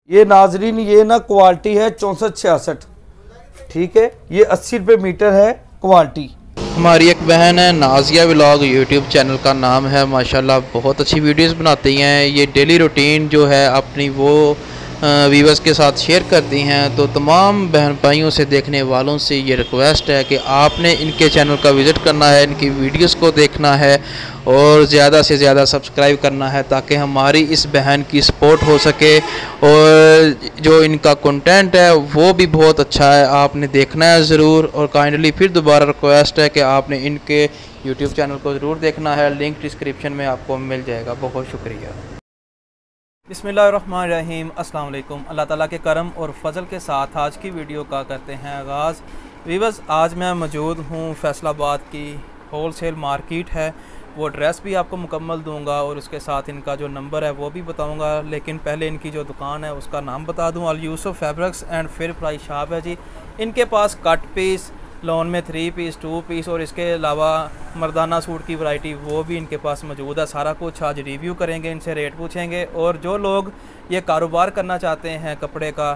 ये नाजरीन ये ना क्वालिटी है 64-66, ठीक है। ये 80 रुपये मीटर है क्वालिटी। हमारी एक बहन है नाजिया व्लॉग, यूट्यूब चैनल का नाम है। माशाल्लाह बहुत अच्छी वीडियोस बनाती हैं। ये डेली रूटीन जो है अपनी वो व्यूअर्स के साथ शेयर करती हैं। तो तमाम बहन भाइयों से, देखने वालों से ये रिक्वेस्ट है कि आपने इनके चैनल का विज़िट करना है, इनकी वीडियोस को देखना है और ज़्यादा से ज़्यादा सब्सक्राइब करना है ताकि हमारी इस बहन की सपोर्ट हो सके। और जो इनका कंटेंट है वो भी बहुत अच्छा है, आपने देखना है ज़रूर। और काइंडली फिर दोबारा रिक्वेस्ट है कि आपने इनके यूट्यूब चैनल को ज़रूर देखना है, लिंक डिस्क्रिप्शन में आपको मिल जाएगा। बहुत शुक्रिया। बिस्मिल्लाहिर्रहमानिर्रहीम, अस्सलाम वालेकुम। अल्लाह ताला के करम और फजल के साथ आज की वीडियो का करते हैं आगाज़। वीवर्स, आज मैं मौजूद हूँ फैसलाबाद की होलसेल मार्केट है, वो एड्रेस भी आपको मुकम्मल दूंगा और उसके साथ इनका जो नंबर है वो भी बताऊंगा। लेकिन पहले इनकी जो दुकान है उसका नाम बता दूं। अल यूसुफ फैब्रिक्स एंड फिर प्राइस शॉप है जी। इनके पास कट पीस, लॉन में 3 पीस, 2 पीस और इसके अलावा मर्दाना सूट की वैरायटी वो भी इनके पास मौजूद है। सारा कुछ आज रिव्यू करेंगे, इनसे रेट पूछेंगे। और जो लोग ये कारोबार करना चाहते हैं कपड़े का,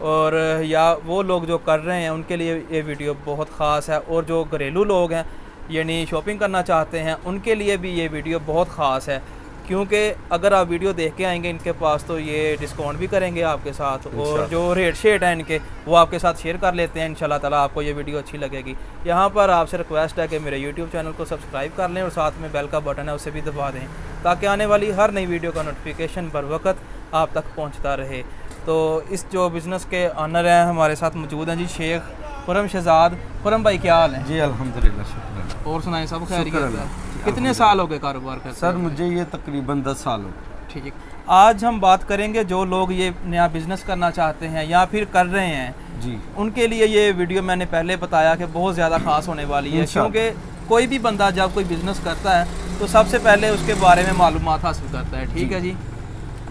और या वो लोग जो कर रहे हैं, उनके लिए ये वीडियो बहुत ख़ास है। और जो घरेलू लोग हैं यानी शॉपिंग करना चाहते हैं, उनके लिए भी ये वीडियो बहुत ख़ास है, क्योंकि अगर आप वीडियो देख के आएंगे इनके पास तो ये डिस्काउंट भी करेंगे आपके साथ। और जो रेट शेट है इनके वो आपके साथ शेयर कर लेते हैं। इंशाल्लाह ताला आपको ये वीडियो अच्छी लगेगी। यहाँ पर आपसे रिक्वेस्ट है कि मेरे यूट्यूब चैनल को सब्सक्राइब कर लें और साथ में बेल का बटन है उसे भी दबा दें ताकि आने वाली हर नई वीडियो का नोटिफिकेशन बर वक्त आप तक पहुँचता रहे। तो इस जो बिज़नेस के ऑनर हैं हमारे साथ मौजूद हैं जी, शेख खुरम शहजाद। खुरम भाई क्या हाल है जी? अल्हम्दुलिल्लाह, शुक्र। और सुनाएं, सब खैरियत है? कितने साल हो गए कारोबार करते? सर मुझे ये तकरीबन 10 साल हो गए। ठीक। आज हम बात करेंगे जो लोग ये नया बिज़नेस करना चाहते हैं या फिर कर रहे हैं जी, उनके लिए ये वीडियो मैंने पहले बताया कि बहुत ज़्यादा ख़ास होने वाली है। क्योंकि कोई भी बंदा जब कोई बिज़नेस करता है तो सबसे पहले उसके बारे में मालूमात हासिल करता है। ठीक है जी।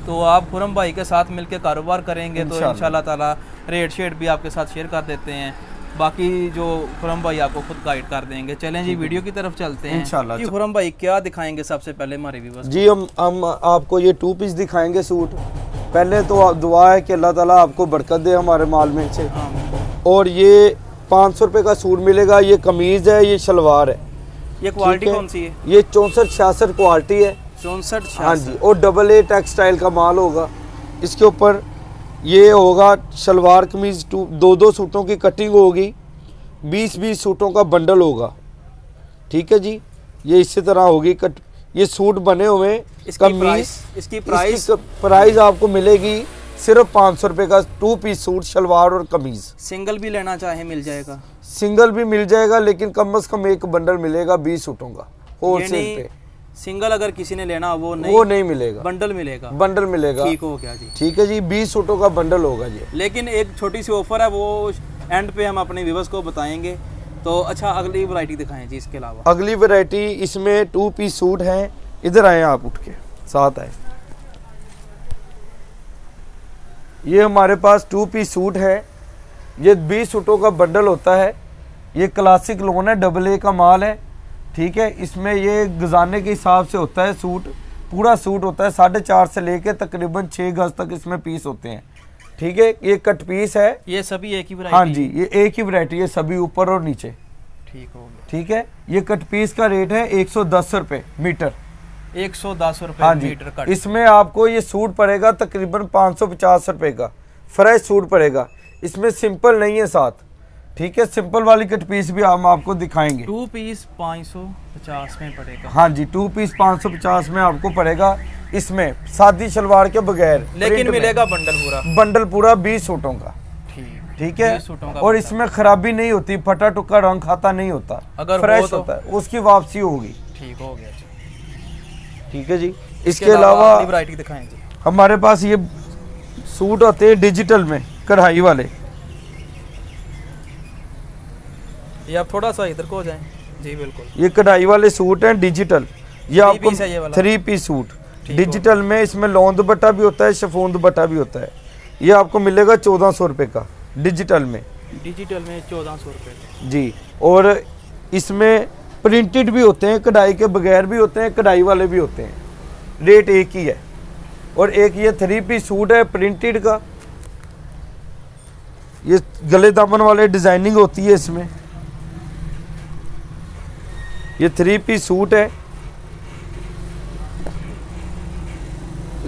तो आप खुरम भाई के साथ मिलकर कारोबार करेंगे तो इंशाल्लाह ताला रेट शेट भी आपके साथ शेयर कर देते हैं। बाकी जो खुरम भाई आपको खुद गाइड कर देंगे। चलें जी वीडियो की तरफ चलते हैं इंशाल्लाह। जी खुरम भाई क्या दिखाएंगे सबसे पहले हमारे व्यूअर्स? जी हम आपको ये 2 पीस दिखाएंगे सूट। पहले तो दुआ है कि अल्लाह ताला आपको बरकत दे हमारे माल में से। और ये 500 रुपये का सूट मिलेगा। ये कमीज़ है, ये शलवार है। ये क्वालिटी कौन सी है? ये 64-66 क्वालिटी है। 64-66, हाँ जी। और AA टेक्सटाइल का माल होगा। इसके ऊपर ये होगा शलवार कमीज़, 2-2 सूटों की कटिंग होगी, 20-20 सूटों का बंडल होगा। ठीक है जी। ये इसी तरह होगी कट। ये सूट बने हुए। इसकी प्राइस आपको मिलेगी सिर्फ 500 रुपये का 2 पीस सूट, शलवार और कमीज़। सिंगल भी लेना चाहे मिल जाएगा? सिंगल भी मिल जाएगा, लेकिन कम से कम एक बंडल मिलेगा 20 सूटों का होलसेल पे। सिंगल अगर किसी ने लेना वो नहीं मिलेगा, बंडल मिलेगा। बंडल मिलेगा। ठीक हो गया जी। ठीक है जी। 20 सूटों का बंडल होगा जी। लेकिन एक छोटी सी ऑफर है, वो एंड पे हम अपने व्यूअर्स को बताएंगे। तो अच्छा, अगली वैरायटी दिखाएं जी। इसके अलावा अगली वैरायटी इसमें 2 पीस सूट हैं। इधर आए आप, उठ के साथ आए। ये हमारे पास 2 पीस सूट है। ये 20 सूटों का बंडल होता है। ये क्लासिक लोन है, AA का माल है। ठीक है। इसमें ये गजाने के हिसाब से होता है सूट। पूरा सूट होता है 4.5 से लेके तकरीबन 6 गज तक इसमें पीस होते हैं। ठीक है। ये कट पीस है। ये सभी एक ही वैरायटी? हाँ जी, ये एक ही वैरायटी है, सभी ऊपर और नीचे। ठीक हो गया। ठीक है। ये कट पीस का रेट है 110 रुपये मीटर। 110 रुपये हाँ मीटर कट। इसमें आपको ये सूट पड़ेगा तकरीबन 550 रुपये का फ्रेश सूट पड़ेगा। इसमें सिंपल नहीं है साथ। ठीक है। सिंपल वाली कट पीस भी हम आपको दिखाएंगे। 2 पीस 550 में पड़ेगा? हाँ जी, 2 पीस 550 में आपको पड़ेगा। इसमें सादी शलवार के बगैर, लेकिन मिलेगा बंडल पूरा 20 सूटों का। ठीक है। और इसमें खराबी नहीं होती, फटा टुक्का रंग खाता नहीं होता, अगर फ्रेश होता है, उसकी वापसी होगी। ठीक हो गया। ठीक है जी। इसके अलावा वैरायटी दिखाएं जी। हमारे पास ये सूट आते हैं डिजिटल में, कढ़ाई वाले। ये आप थोड़ा सा इधर को हो जाएं जी। बिल्कुल। ये कढ़ाई वाले सूट हैं डिजिटल। ये आपको 3 पीस सूट डिजिटल में। इसमें लॉन दुपट्टा भी होता है, शिफॉन दुपट्टा भी होता है। ये आपको मिलेगा 1400 रुपये का डिजिटल में। 1400 रुपये जी। और इसमें प्रिंटेड भी होते हैं, कढ़ाई के बगैर भी होते हैं, कढ़ाई वाले भी होते हैं। रेट एक ही है। और एक ये 3 पीस सूट है प्रिंटेड का, ये गले दामन वाले डिजाइनिंग होती है इसमें। ये 3 पीस सूट है,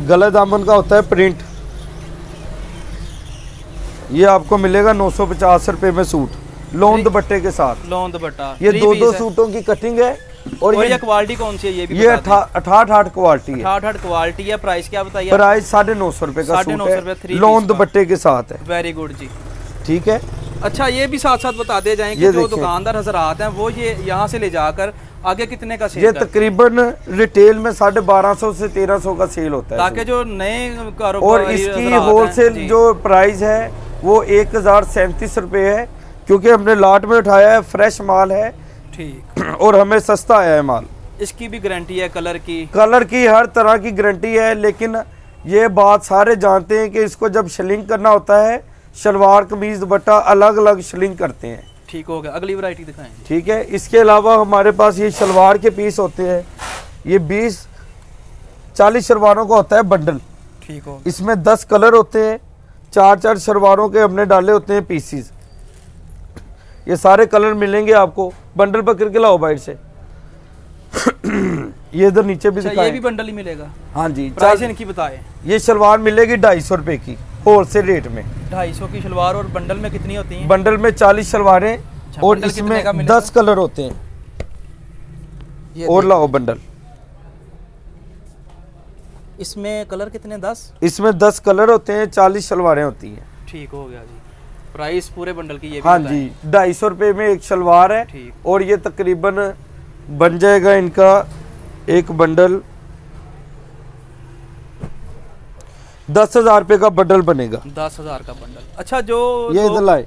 गले दामन का होता है प्रिंट। ये आपको मिलेगा 950 रुपए में सूट, लोन दुपट्टे के साथ। लोन दुपट्टा, ये 2-2 सूटों की कटिंग है। और ये क्वालिटी कौन सी है? ये 68 क्वालिटी है। 68 क्वालिटी है। प्राइस क्या बताइए? प्राइस 950 रुपए का सूट है, लोन दुपट्टे के साथ है। वेरी गुड जी, ठीक है। अच्छा, ये भी साथ साथ बता दे जाएं कि जो दुकानदार हजरात हैं वो ये यहाँ से ले जाकर आगे कितने का सेल? ये तकरीबन रिटेल में 1250 से 1300 का सेल होता है, ताकि जो नए कारोबार। और इसकी होलसेल जो प्राइस है वो 1037 रुपए है, क्योंकि हमने लॉट में उठाया है, फ्रेश माल है। ठीक। और हमें सस्ता आया है माल। इसकी भी गारंटी है, कलर की हर तरह की गारंटी है। लेकिन ये बात सारे जानते हैं कि इसको जब शलिंग करना होता है, शलवार कमीज दुपट्टा अलग अलग शलिंग करते हैं। ठीक हो गया, अगली वैरायटी दिखाएं। ठीक है। इसके अलावा हमारे पास ये शलवार के पीस होते हैं, ये 20-40 शलवारों का होता है बंडल। ठीक हो। इसमें 10 कलर होते हैं, 4-4 शलवारों के हमने डाले होते हैं पीसीस। ये सारे कलर मिलेंगे आपको। बंडल पकड़ के लाओ बाइट से। ये इधर नीचे भी दिखाएं। ये भी बंडल ही मिलेगा? हाँ जी। प्राइस इनकी बताएं। ये शलवार मिलेगी 250 रुपए की होलसेल रेट में। 250 की शलवार। और बंडल में कितनी होती हैं? बंडल में 40 शलवारें और इसमें 10 कलर होते हैं। और लाओ बंडल। इसमें कलर कितने? 10? इसमें 10 कलर होते हैं, 40 शलवारें होती हैं। ठीक हो गया जी। प्राइस पूरे बंडल की ये भी? हाँ जी, 250 रुपए में एक शलवार है। और ये तकरीबन बन जाएगा इनका एक बंडल 10,000 रुपए का बंडल बनेगा। 10,000 का बंडल। अच्छा, जो ये इधर लाए।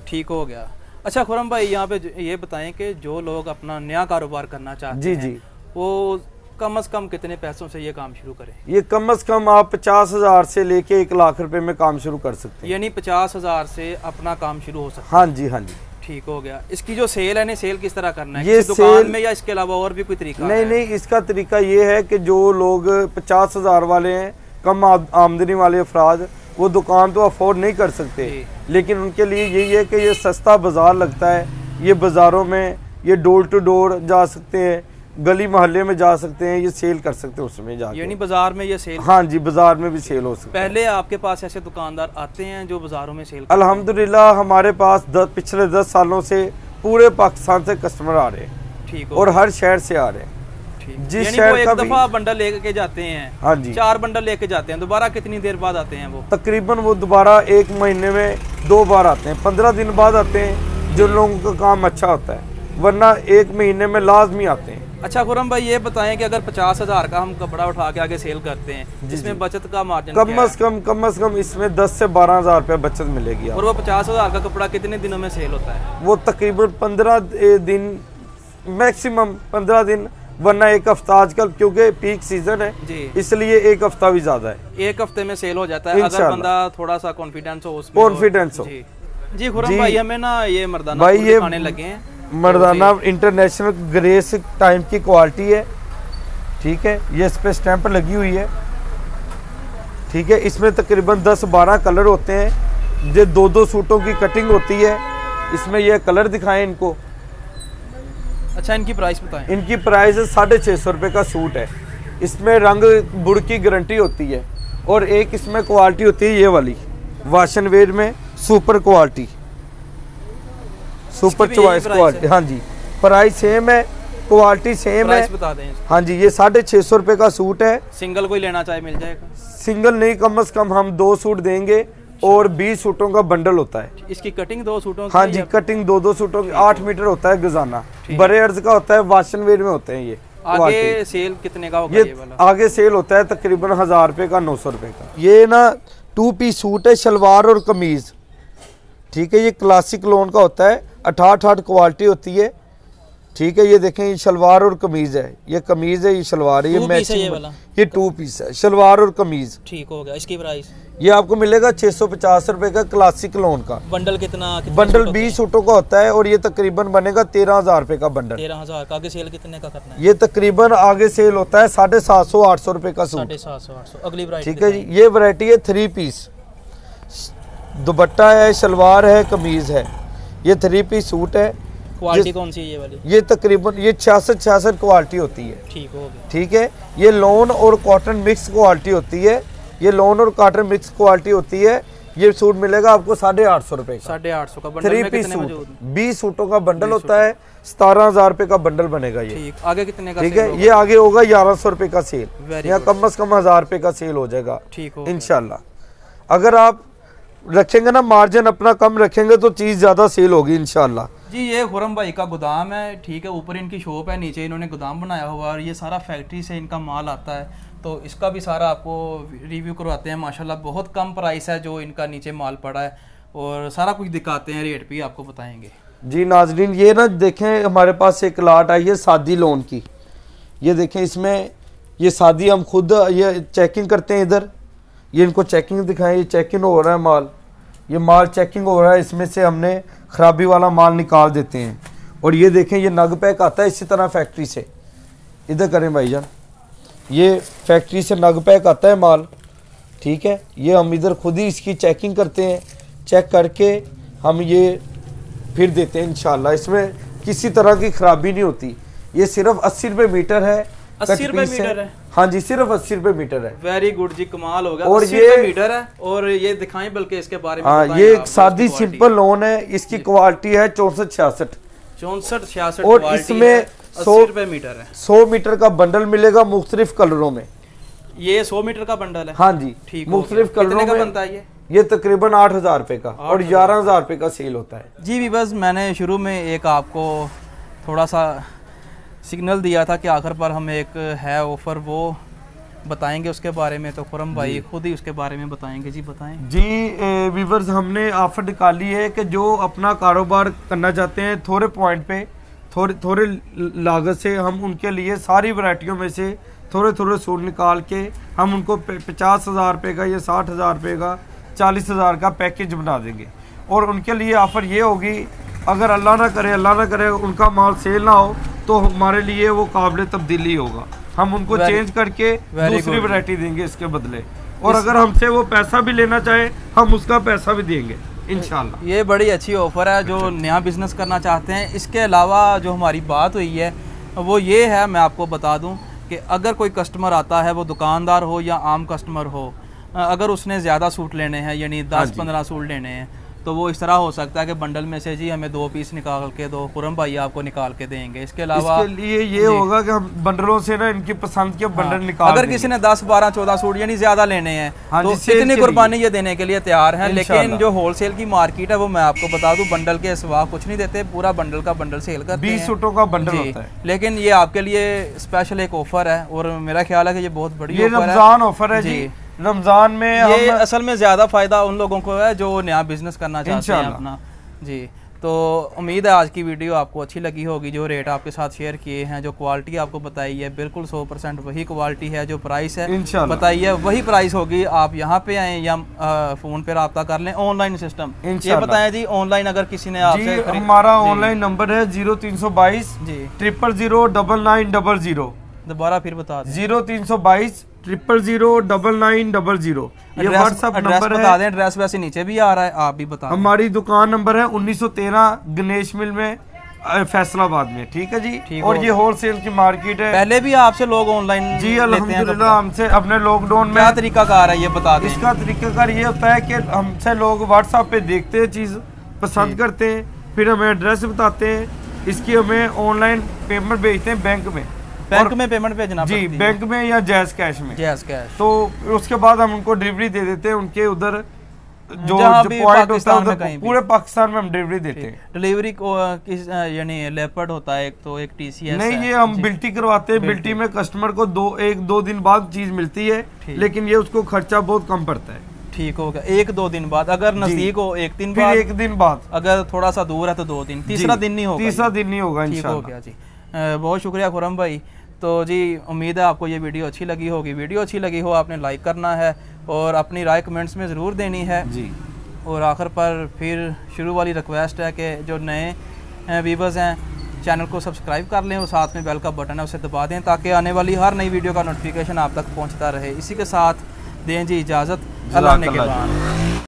ठीक हो गया। अच्छा खुरम भाई, यहाँ पे ये बताएं कि जो लोग अपना नया कारोबार करना चाहते हैं, जी, वो कम से कम कितने पैसों से ये काम शुरू करें? ये कम से कम आप 50,000 से लेके 1 लाख रुपए में काम शुरू कर सकते हैं। यानी 50,000 से अपना काम शुरू हो सकता है? हाँ जी, हाँ जी। ठीक हो गया। इसकी जो सेल है, सेल किस तरह करना है? ये दुकान में या इसके अलावा और भी कोई तरीका? नहीं, इसका तरीका ये है कि जो लोग 50,000 वाले हैं, कम आमदनी वाले अफराद, वो दुकान तो अफोर्ड नहीं कर सकते, लेकिन उनके लिए यही है कि ये सस्ता बाजार लगता है। ये बाज़ारों में ये डोर टू डोर जा सकते हैं, गली मोहल्ले में जा सकते हैं, ये सेल कर सकते हैं उसमें जाके। यानी बाजार में ये सेल? हाँ जी, बाजार में भी सेल हो सकता है। पहले आपके पास ऐसे दुकानदार आते हैं जो बाजारों में सेल? अल्हम्दुलिल्लाह हमारे पास पिछले 10 सालों से पूरे पाकिस्तान से कस्टमर आ रहे हैं। ठीक। और हर शहर से आ रहे हैं। जिस शहर एक दफा बंडल लेके जाते हैं, हाँ जी, 4 बंडल लेके जाते हैं, दोबारा कितनी देर बाद आते हैं वो? तकरीबन वो दोबारा 1 महीने में 2 बार आते हैं, 15 दिन बाद आते हैं जिन लोगों का काम अच्छा होता है, वरना 1 महीने में लाजमी आते हैं। अच्छा खुरम भाई, ये बताएं कि अगर 50,000 का हम कपड़ा उठा के आगे सेल करते हैं, जिसमें बचत का मार्जिन कम से कम इसमें 10 से 12,000 रुपये बचत मिलेगी। और वो 50,000 का कपड़ा कितने दिनों में सेल होता है? वो तकरीबन 15 दिन, मैक्सिमम 15 दिन, वरना 1 हफ्ता आजकल क्योंकि पीक सीजन है जी, इसलिए 1 हफ्ता भी ज्यादा है। 1 हफ्ते में सेल हो जाता है अगर बंदा थोड़ा सा कॉन्फिडेंस हो उसमें। कॉन्फिडेंस हो जी। खुरम भाई, हमें ना ये मर्दाना भाई ये खाने लगे हैं। मर्दाना इंटरनेशनल ग्रेस टाइम की क्वालिटी है। ठीक है। ये इस पे स्टैंप लगी हुई है। ठीक है। इसमें तकरीबन 10-12 कलर होते हैं। ये 2-2 सूटों की कटिंग होती है। इसमें ये कलर दिखाएं इनको। अच्छा, इनकी प्राइस बताएं। इनकी प्राइस 650 रुपये का सूट है। इसमें रंग बुड़ की गारंटी होती है। और एक इसमें क्वालिटी होती है ये वाली, वाशन वेयर में super quality, super choice quality. हाँ जी, प्राइस सेम है, क्वालिटी सेम है। बता दें। हाँ जी, ये 650 रुपये का सूट है। सिंगल कोई लेना चाहे मिल जाएगा? सिंगल नहीं, कम से कम हम 2 सूट देंगे और 20 सूटों का बंडल होता है। इसकी कटिंग 2 सूटों की? हाँ जी, कटिंग 2-2 सूटों की 8 मीटर होता है गजाना। बड़े अर्ज का होता है, वाशन वेयर में होते हैं ये। आगे सेल कितने का होगा? ये वाला आगे सेल होता है तकरीबन 1000 रुपये का, 900 रुपये का। ये ना 2 पीस सूट है, शलवार और कमीज। ठीक है। ये क्लासिक लोन का होता है, 68 क्वालिटी होती है। ठीक है। ये देखें, ये शलवार और कमीज है, ये कमीज है, ये शलवार है, ये मैचिंग। ये 2 पीस है, शलवार और कमीज। ठीक हो गया। इसकी प्राइस ये आपको मिलेगा 650 रुपए का, क्लासिक लोन का। बंडल कितना बंडल 20 सूटों का होता है और ये तकरीबन बनेगा 13,000 रुपए का बंडल। 13,000 का। आगे सेल कितने का करना है? ये तकरीबन आगे सेल होता है 750-800 रुपए का सूट। 750-800। अगली वैरायटी। ठीक है जी। ये वैरायटी है 3 पीस। दुपट्टा है, शलवार है, कमीज है। ये 3 पीस सूट है। क्वालिटी कौन सी है ये वाली? ये तकरीबन ये 66 क्वालिटी होती है। ठीक हो गया। ठीक है, ये लॉन और कॉटन मिक्स क्वालिटी होती है। ये लॉन और कॉटन मिक्स क्वालिटी होती है। ये सूट मिलेगा आपको 850 रुपए का। 850 का बंडल 3 में पीस कितने सूट, मौजूद? 20 सूटों का बंडल होता है। 17,000 रुपए का बंडल बनेगा ये। ठीक, आगे कितने का? ठीक है, ये आगे होगा 1100 रुपए का सेल, Very या good। कम से कम 1000 रुपए का सेल हो जाएगा। ठीक हो इंशाल्लाह। अगर आप रखेंगे ना मार्जिन अपना कम रखेंगे तो चीज ज्यादा सेल होगी इंशाल्लाह। जी। ये खुरम भाई का गोदाम है। ठीक है, ऊपर इनकी शॉप है, नीचे इन्होंने गोदाम बनाया हुआ है और ये सारा फैक्ट्री से इनका माल आता है, तो इसका भी सारा आपको रिव्यू करवाते हैं। माशाल्लाह बहुत कम प्राइस है जो इनका नीचे माल पड़ा है, और सारा कुछ दिखाते हैं, रेट भी आपको बताएंगे। जी नाजरीन, ये ना देखें हमारे पास एक लाट आई है सादी लोन की। ये देखें, इसमें ये सादी हम खुद ये चेकिंग करते हैं। इधर ये इनको चेकिंग दिखाएं, ये चेकिंग हो रहा है माल, ये माल चेकिंग हो रहा है। इसमें से हमने खराबी वाला माल निकाल देते हैं। और ये देखें, ये नग पैक आता है इसी तरह फैक्ट्री से। इधर करें भाईजान, ये फैक्ट्री से नग पैक आता है माल। ठीक है, ये हम इधर खुद ही इसकी चेकिंग करते हैं। चेक करके हम ये फिर देते हैं इंशाल्लाह। इसमें किसी तरह की खराबी नहीं होती। ये सिर्फ 80 रुपये मीटर है। 80 रुपये मीटर है? हाँ जी, सिर्फ 80 रुपये मीटर है। वेरी गुड जी, कमाल हो गया। और 80 ये रुपये मीटर है। और ये दिखाएं बल्कि इसके बारे में। हाँ, ये एक सादी सिंपल लोन है। इसकी क्वालिटी है 64-66। 64-66 और इसमें 80 रुपये मीटर है। 100 मीटर का बंडल मिलेगा मुख्तलिफ कलरों में। ये 100 मीटर का बंडल है? हाँ जी, ठीक। मुख्तलिफ कलरों कितने का में बनता है ये तकरीबन 8,000 रुपए का और 11,000 रुपए का सेल होता है। जी भी बस मैंने शुरू में एक आपको थोड़ा सा सिग्नल दिया था कि आखिर पर हम एक है ऑफ़र वो बताएंगे उसके बारे में, तो खुरम भाई खुद ही उसके बारे में बताएंगे। जी बताएं। जी व्यूअर्स, हमने ऑफर निकाली है कि जो अपना कारोबार करना चाहते हैं थोड़े पॉइंट पे थोड़े लागत से, हम उनके लिए सारी वैरायटियों में से थोड़े सूट निकाल के हम उनको 50,000 रुपये का या 60,000 रुपये का 40,000 का पैकेज बना देंगे। और उनके लिए ऑफ़र ये होगी, अगर अल्लाह ना करे उनका माल सेल ना हो तो हमारे लिए वो काबिल तब्दीली होगा। हम उनको चेंज करके दूसरी वैरायटी देंगे इसके बदले। और अगर हमसे वो पैसा भी लेना चाहे हम उसका पैसा भी देंगे इंशाल्लाह। ये बड़ी अच्छी ऑफ़र है जो नया बिज़नेस करना चाहते हैं। इसके अलावा जो हमारी बात हुई है वो ये है, मैं आपको बता दूं कि अगर कोई कस्टमर आता है, वो दुकानदार हो या आम कस्टमर हो, अगर उसने ज़्यादा सूट लेने हैं, यानी 10-15 सूट लेने हैं, तो वो इस तरह हो सकता है कि बंडल में से जी हमें 2 पीस निकाल के दो, खुरम भाई आपको निकाल के देंगे। इसके अलावा इसके लिए ये होगा कि हम बंडलों से ना इनकी पसंद के बंडल निकाल अगर किसी ने 10, 12, 14 सूट यानी ज्यादा लेने हैं तो इतनी कुर्बानी ये देने के लिए तैयार हैं। लेकिन जो होलसेल की मार्केट है वो मैं आपको बता दूं, बंडल के सिवा कुछ नहीं देते, पूरा बंडल का बंडल सेल करते हैं। 20 सूटों का बंडल होता है। लेकिन ये आपके लिए स्पेशल एक ऑफर है और मेरा ख्याल है कि ये बहुत बड़ी ऑफर है। रमजान ऑफर है जी। रमजान में ये असल में ज्यादा फायदा उन लोगों को है जो नया बिजनेस करना चाहते हैं अपना। जी, तो उम्मीद है आज की वीडियो आपको अच्छी लगी होगी। जो रेट आपके साथ शेयर किए हैं, जो क्वालिटी आपको बताई है, बिल्कुल 100% वही क्वालिटी है। जो प्राइस है बताई है वही प्राइस होगी। आप यहाँ पे आए या फ़ोन पे रब्ता कर लें। ऑनलाइन सिस्टम ये बताएं जी, ऑनलाइन अगर किसी ने आपसे, हमारा ऑनलाइन नंबर है 0322 जी 000 9900। दोबारा फिर बता दें, 0322 000 9900। ये व्हाट्सएप नंबर है। बता दें, एड्रेस वैसे नीचे भी आ रहा है, आप भी बता दें। हमारी दुकान नंबर है 1913 गणेश मिल में, फैसलाबाद में। ठीक है जी। और ये होलसेल की मार्केट है। पहले भी आपसे लोग ऑनलाइन जी अल्हम्दुलिल्लाह हमसे अपने लॉकडाउन में क्या तरीकाकार है ये बता दें। इसका तरीकाकार ये होता है कि हमसे लोग व्हाट्सएप पे देखते हैं, चीज़ पसंद करते हैं, फिर हमें एड्रेस बताते हैं, इसकी हमें ऑनलाइन पेमेंट भेजते हैं बैंक में। बैंक में पेमेंट भेजना जी, बैंक में या जैज कैश में। Jazz cash. तो उसके बाद हम उनको डिलीवरी दे देते हैं उनके उधर जो पॉइंट होता है उधर पूरे पाकिस्तान में हम डिलीवरी देते हैं। डिलीवरी को किस यानी लेपर्ड होता है एक, तो एक TCS नहीं, ये हम बिल्टी करवाते हैं। बिल्टी में कस्टमर को 1-2 दिन बाद चीज मिलती है, लेकिन ये उसको खर्चा बहुत कम पड़ता है। ठीक होगा, 1-2 दिन बाद। अगर नजदीक हो 1 दिन बाद, 1 दिन बाद। अगर थोड़ा सा दूर है तो 2 दिन, तीसरा दिन नहीं होगा। तीसरा दिन नहीं होगा इंशाल्लाह। ठीक हो गया जी। बहुत शुक्रिया खुरम भाई। तो जी उम्मीद है आपको ये वीडियो अच्छी लगी होगी। वीडियो अच्छी लगी हो आपने लाइक करना है और अपनी राय कमेंट्स में ज़रूर देनी है जी। और आखिर पर फिर शुरू वाली रिक्वेस्ट है कि जो नए व्यूअर्स हैं चैनल को सब्सक्राइब कर लें और साथ में बेल का बटन है उसे दबा दें ताकि आने वाली हर नई वीडियो का नोटिफिकेशन आप तक पहुंचता रहे। इसी के साथ दें जी इजाज़त। अल्लाह ने के बाद।